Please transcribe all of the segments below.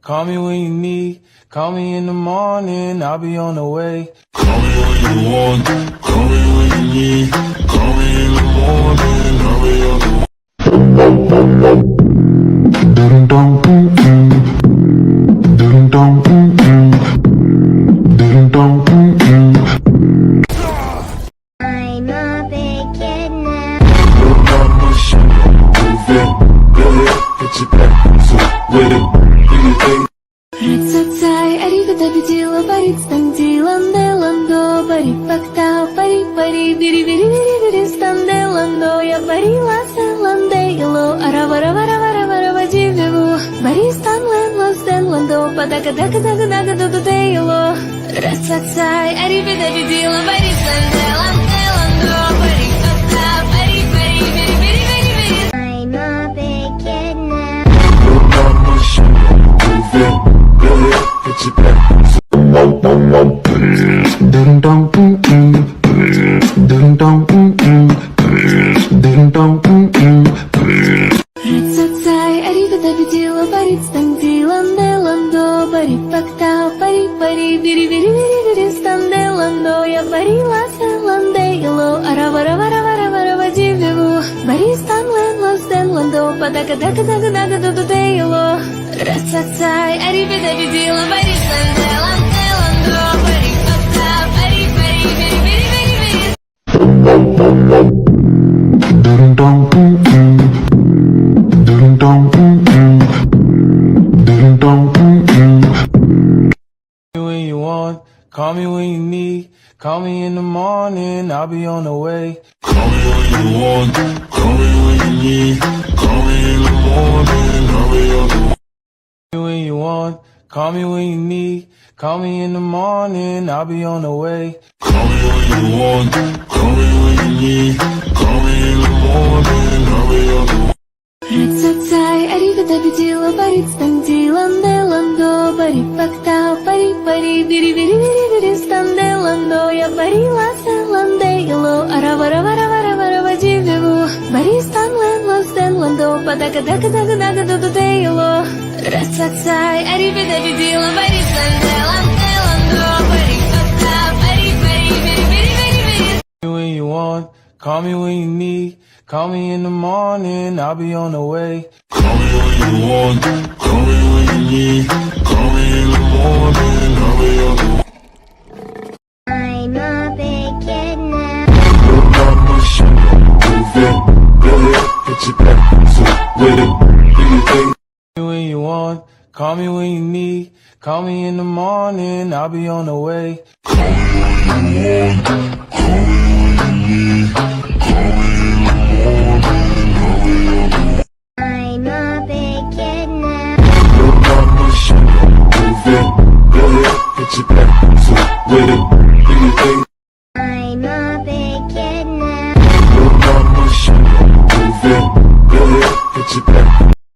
call me when you need. Call me in the morning, I'll be on the way. Call me when you want, call me when you need. Call me in the morning, I'll be on the way. I'm a big kid now. Move it, go ahead, get your back, so with it, do your thing. Рацацай, аривида бедила, барит станди, ландо, барит пактау, пари, бири, станде, ландо, я барила, ланде, ило, арава, дивеву, бари, стан, ландо, падака, дуде, ило. Рацацай, аривида бедила, барит станде, ландо, барит пактау, пари, бири. I'm a big kid now. Move it, go ahead, get your back, so Рацацай, аривида бедила, барит станди, ландо, барит пактау, пари, бири, станде, ландо, я барила, ланде, ило, арава, дивеву, бари, стан, ландо, падака, дуде, ило. Рацацай, аривида бедила, барит станде, ландо, барит пактау, пари, бири. When you want, call me when you need. Call me in the morning, I'll be on the way. call me when you want, call me when you need. Call me in the morning, I'll be on the way. When you want, call me when you need. Call me in the morning, I'll be on the way. Call me when you want, call me when you need. Call me in the morning, I'll be on the way. Рацацай, аривида бедила, барит станди, ландо, барит пактау, пари, бири, станде, ландо, я барила, ланде, ило, арава, дивеву, бари, стан, ландо, падака, дуде, ило. Рацацай, аривида бедила, барит станде, ландо, барит пактау, пари, бири. When you want, call me when you need. Call me in the morning, I'll be on the way. Call me when you want, call me when you need. Call me in the morning, I'll be on the way. I'm a big kid now. Move it, go ahead, get your back, so with it, do your thing. When you want, call me when you need. Call me in the morning, I'll be on the way. Call me when you want, call me when you need. Call me in the morning, I'll be on the way. I'm a big kid now. Move it, go ahead, get your back, so with it, do your thing. I'm a big kid now. Move it, go ahead, get your back.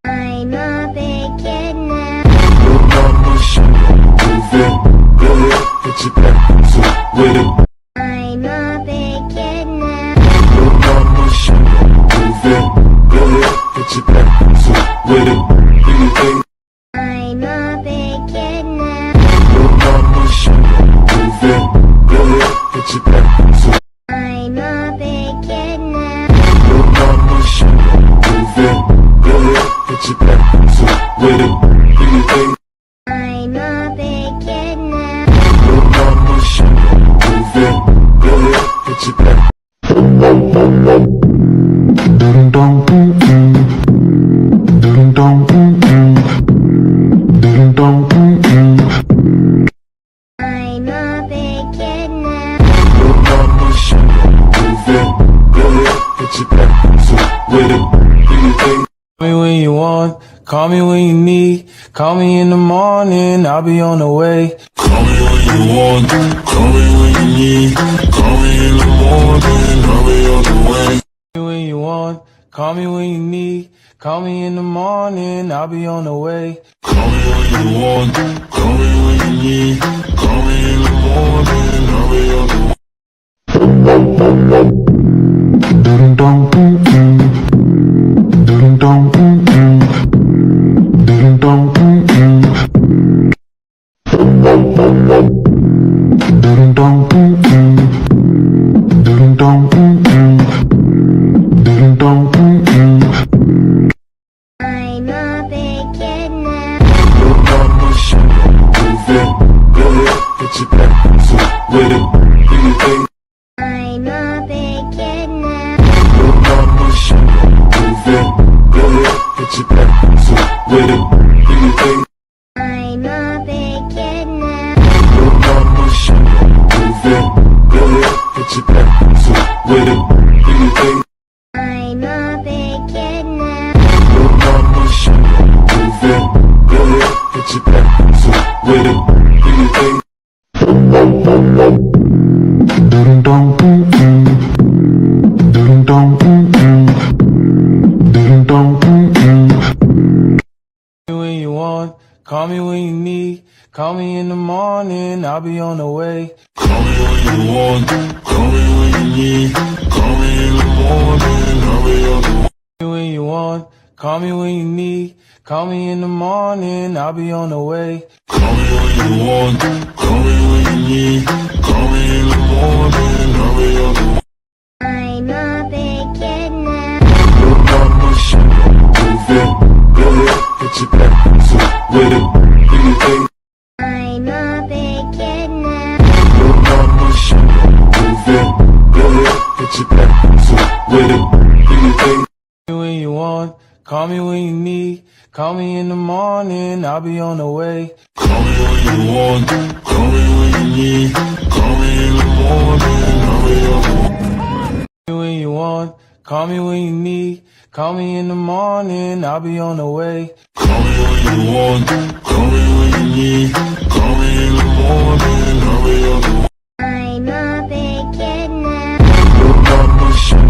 I'm a big kid now. Move it, go ahead, get your back, so with it. I'm a big kid now. Move it, go ahead, get your back, so with it, do your thing. I'm a big kid now. Move it, go ahead, get your back, so I'm a big kid now. move it, go ahead, get your back, so with it, do your thing. I'm a big kid now. Move it, go ahead, get your back. I'm a big kid now. Move it, go ahead, get your back, so with it, do your thing. Call me when you want, call me when you need. Call me in the morning, I'll be on the way. Call me when you want, call me when you need. Call me in the morning, I'll be on the way. When you want, call me when you need. Call me in the morning, I'll be on the way. Call me when you want, call me when you need. Call me in the morning, I'll be on the way. Dum dum Ding dong, ding dong, ding dong. I'm a big kid now. Your mama should move it. Go ahead, get your back so with it. Do you think I'm a big kid now. your mama should move it? Go ahead, get your back so with it. Do you think I'm a big kid now. your mama should move it? Go ahead, get your back so with it. Do you think I'm a big kid now. your mama should move it? Go ahead, get your back so with it. Do you think ding dong, ding dong, ding dong. When you want, call me when you need. Call me in the morning, I'll be on the way. Call me when you want, call me when you need. Call me in the morning, I'll be on the way. When you want, call me when you need. Call me in the morning, I'll be on the way. Call me when you want, call me when you need. Call me in the morning, I'll be on the way. I'm a big kid now. Your mama should move it. Go ahead, get your back so with it. Do you think I'm a big kid now. your mama should move it? Go ahead, get your back so with it. Do you think When you want, call me when you need. Call me in the morning, I'll be on the way. call me when you want, call me when you need. Call me in the morning, I'll be on the way. When you want, call me when you need. Call me in the morning, I'll be on the way. Call me when you want, call me when you need. Call me in the morning, I'll be on the way. I'm a big kid now. Your mama should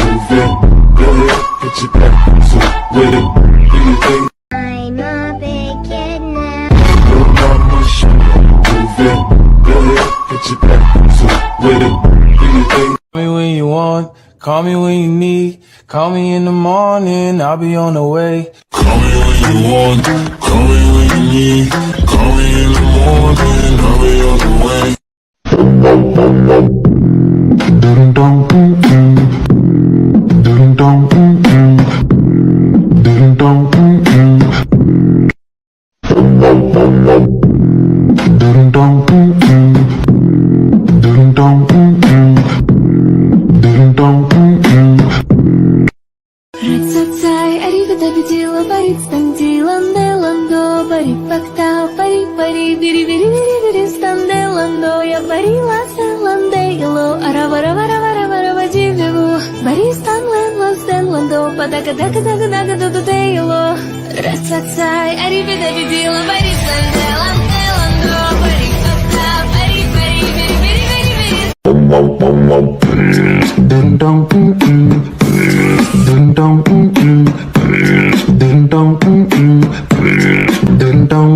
move it. Go ahead, get your back so with it. Do you think I'm a big kid now. your mama should move it? Go ahead, get your back so with it. Do you think Call me when you want, call me when you need. Call me in the morning, I'll be on the way. call me when you want, call me when you need. Call me in the morning, I'll be on the way. Ding dong, ding dong, ding dong. Ding dong, ding dong, ding dong. Рацацай, аривидабидила, барицтандиланде ландо, барипактау, пари-пари, бири-бири-бири-бири, станде ландо, я барила селанде ило, аравараваравараварава дививу, баристан лен стен ландо, падака-дака-дака-дака-ду-ду-де ило. Рацацай, аривидабидила, барицтанде ланде ландо, барипактау, пари-пари, бири-бири-бири-бири. Ding dong, ding dong, ding dong, ding dong.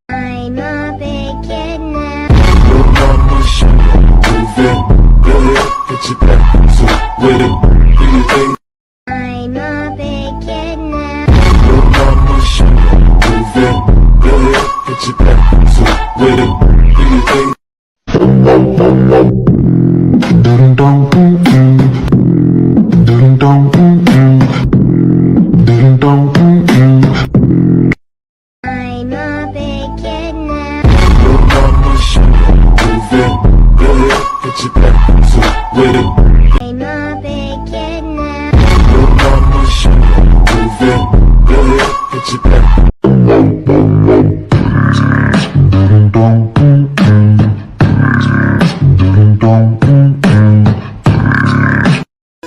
I'm a big kid now. Your mama should move it. Go ahead, get your back so with it. Do you think I'm a big kid now. your mama should move it? Go ahead, get your back so with it. Do you think ding dong, ding dong, ding dong. I'm a big kid now. Your mama should move it. Go ahead, get your back so with it. I'm a big kid now. Your mama should move it. Go ahead, get your back. Ding dong, ding dong.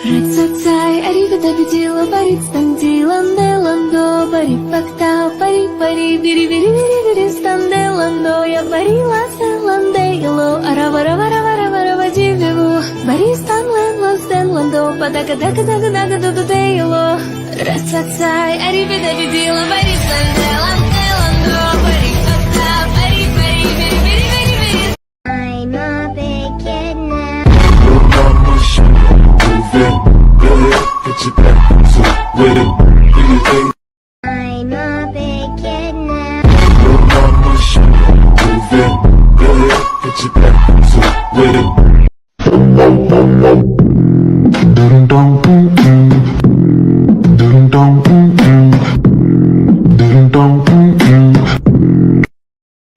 Рацацай, аривидабидила, барицтандиланде ландо, барипактау, пари-пари, бири-бири-бири-бири, станде ландо, я барила селанде ило, аравараваравараварава дививу, баристан лен стен ландо, падака-дака-дака-дака-ду-ду-де ило. Рацацай, аривидабидила, барицтанде ланде ландо, барипактау, пари-пари, бири-бири-бири-бири. I'm a big kid now. Your mama should move it. Go ahead, get your back so with it. Do you think I'm a big kid now. your mama should it, go ahead, put your back to it with it. Dum dum dum dum dum dum.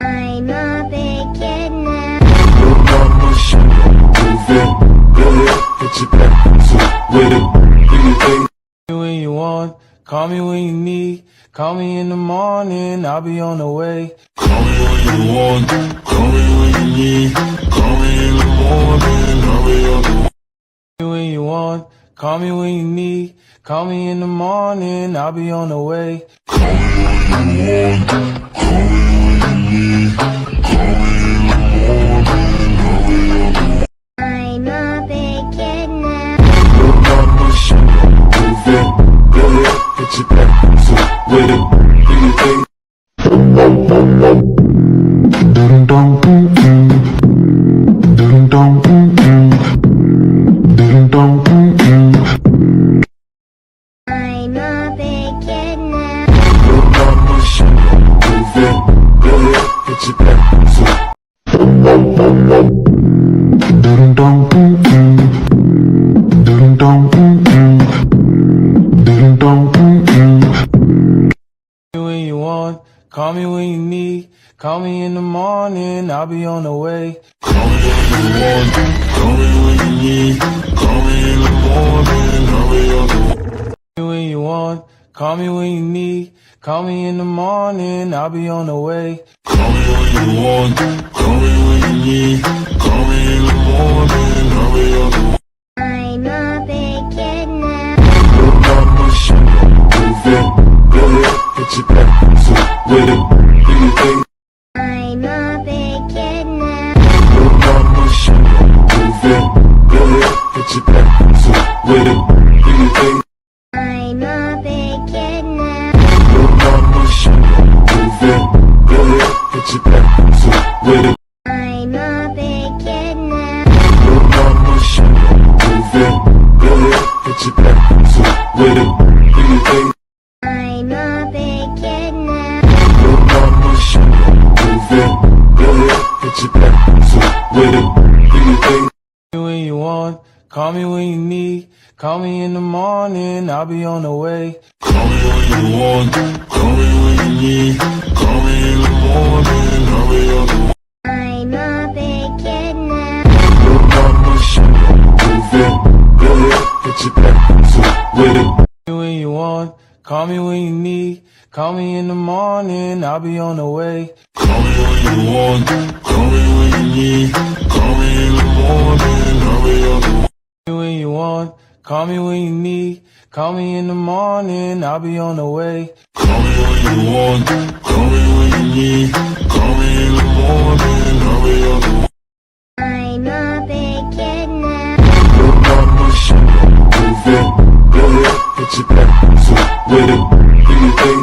I'm a big kid now. Your mama should move it, go ahead, put your back to it with it. Do your thing. When you want, call me when you need. Call me in the morning, I'll be on the way. Call me when you want, call me when you need. Call me in the morning, I'll be on the way. When you want, call me when you need. Call me in the morning, I'll be on the way. Call me when you want, call me when you need. Call me in the morning, I'll be on the way. I'm a big kid now. Your mama should move it, go ahead, put your back to it with it. Do your thing. Dum dum dum dum dum dum. I'm a big kid now. Your mama should move it, go ahead, put your back to it. Dum dum dum dum dum. When you want, call me when you need. Call me in the morning, I'll be on the way. Call me when you want, call me when you need. Call me in the morning, I'll be on the way. When you want, call me when you need. Call me in the morning, I'll be on the way. Call me when you want, call me when you need. Call me in the morning, I'll be on the way. I'm a big kid now. Your mama should move it, go ahead, put your back to it with it. Do your thing. I'm a big kid now. Your mama should move it, go ahead, put your back to it with it. Do your thing. I'm a big kid now. Your mama should move it, go ahead, put your back to it with it. I'm a big kid now. Your mama should move it, go ahead, put your back to it with it. Do your thing. I'm a big kid now. Your mama should move it, go ahead, put your back to it with it. Do your thing. When you want, call me when you need. Call me in the morning, I'll be on the way. Call me when you want, call me when you need. Call me in the morning, I'll be on the way. I'm a big kid now. Your mama should move it, go ahead, put your back to it with it. When you want, call me when you need. Call me in the morning, I'll be on the way. Call me when you want, call me when you need. Call me in the morning, I'll be on the way. When you want, call me when you need. Call me in the morning, I'll be on the way. Call me when you want, call me when you need. Call me in the morning, I'll be on the way. I'm a big kid now. Your mama should move it, go ahead, put your back to it with it. Do your thing.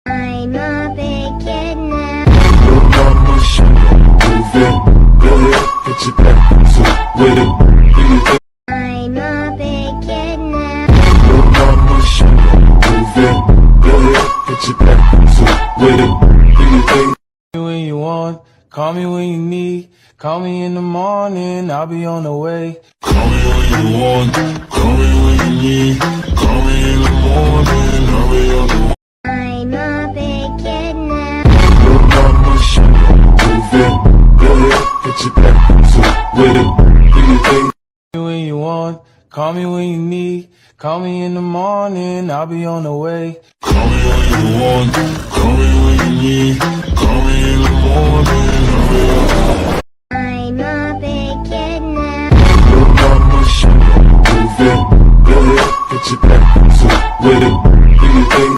I'm a big kid now. Your mama should move it, go ahead, put your back to it with it. Do your thing. I'm a big kid now. Your mama should move it, go ahead, put your back to it with it. Do your thing. When you want, call me when you need. Call me in the morning, I'll be on the way. Call me when you want, call me when you need. Call me in the morning, I'll be on the way. I'm a big kid now. Your mama should move it, go ahead, put your back to it with it. Do your thing. When you want, call me when you need. Call me in the morning, I'll be on the way. Call me when you want, call me when you need. Call me in the morning, I'll be on the way. I'm a big kid now. Your mama should move it, go ahead, put your back to it with it. Do your thing.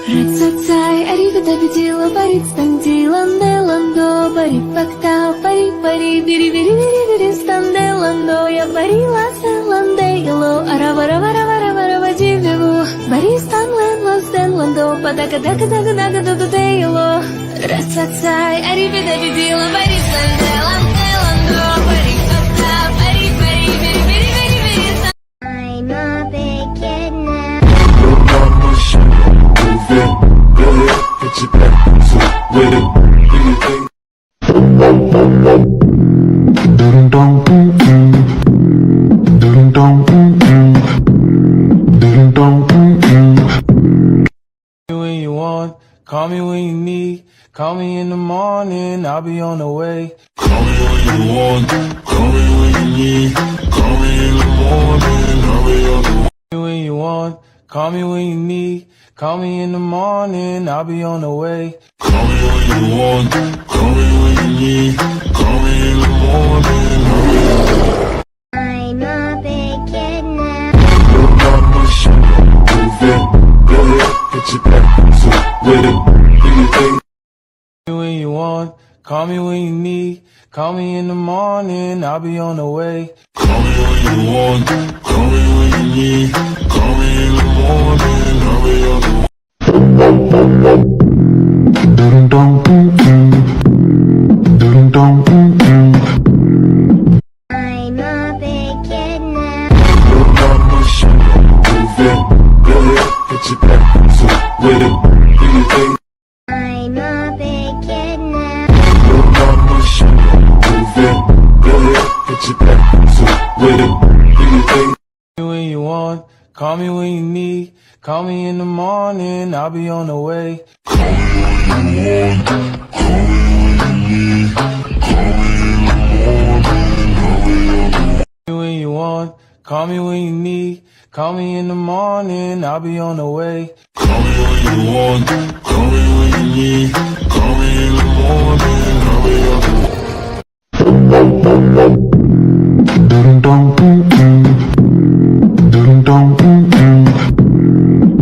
Рацацай, аривидабидила, барицтандиланде ландо, барипактау, пари-пари, бири-бири-бири-бири, станде ландо, я барила селанде ело, аравара-вара-вара-вара-вадивеву, баристан лен ландо, падака-дака-дака-дака-дака-дака ело. Рацацай, аривидабидила, барицтанде ланде ландо, барипактау, пари-пари, бири-бири-бири-бири, I'm a big kid now. Your mama should move it, go ahead, put your back to it with it. Do your thing. Ding dong, ding dong, ding dong. When you want, call me when you need. Call me in the morning, I'll be on the way. Call me when you want, call me when you need. Call me in the morning, I'll be on the way. When you want, call me when you need. Call me in the morning, I'll be on the way. Call me when you want, call me when you need. Call me in the morning, I'll be on the way. I'm a big kid now. Your mama should move it. Go ahead, put your back to with it. Do your thing. When you want, call me when you need. Call me in the morning, I'll be on the way. Call me when you want, call me when you need. Call me in the morning, I'll be on the way. Ding dong, ding dong. I'm a big kid now. Your mama should move it. Go ahead, put your back to with it. Do your thing. I'm a big kid now. Your mama should move it. Go ahead, put your back to with it. Do your thing. When you want, call me when you need. Call me in the morning, I'll be on the way. Call me when you want, call me when you need. Call me in the morning, I'll be on the way. When you want, call me when you need. Call me in the morning, I'll be on the way. Call me when you want, call me when you need. Call me in the morning, I'll be on the way. Ding dong, ding dong,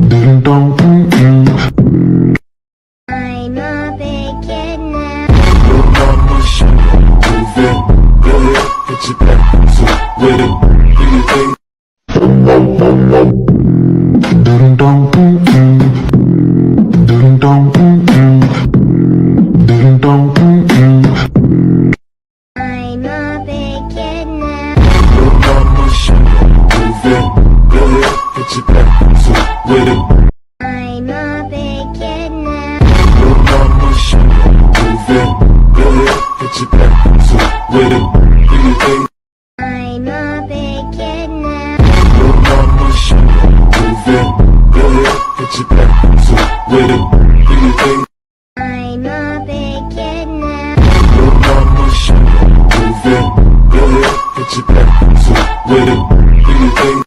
ding dong. I'm a big kid now. Your mama should move it. Go ahead, put your back to with it. Do your thing. Ding dong, ding dong, ding dong. I'm a big kid now. Your mama should move it. Go ahead, put your back to with it. I'm a big kid now. Your mama should move it. Go ahead, put your back to with it. Do your thing. I'm a big kid now. Your mama should move it. Go ahead, put your back to with it. Do your thing. I'm a big kid now. Your mama should move it. Go ahead, put your back to with it. Do your thing.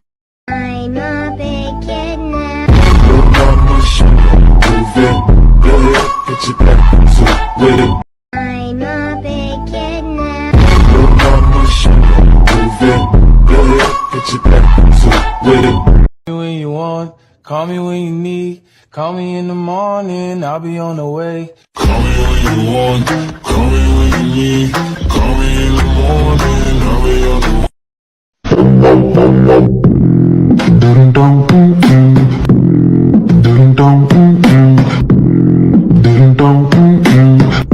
I'm a big kid now. Your mama should move it. Go ahead, put your back to with it. I'm a big kid now. Your mama should move it. Go ahead, put your back to with it. When you want, call me when you need. Call me in the morning, I'll be on the way. Call me when you want, call me when you need. Call me in the morning, I'll be on the way.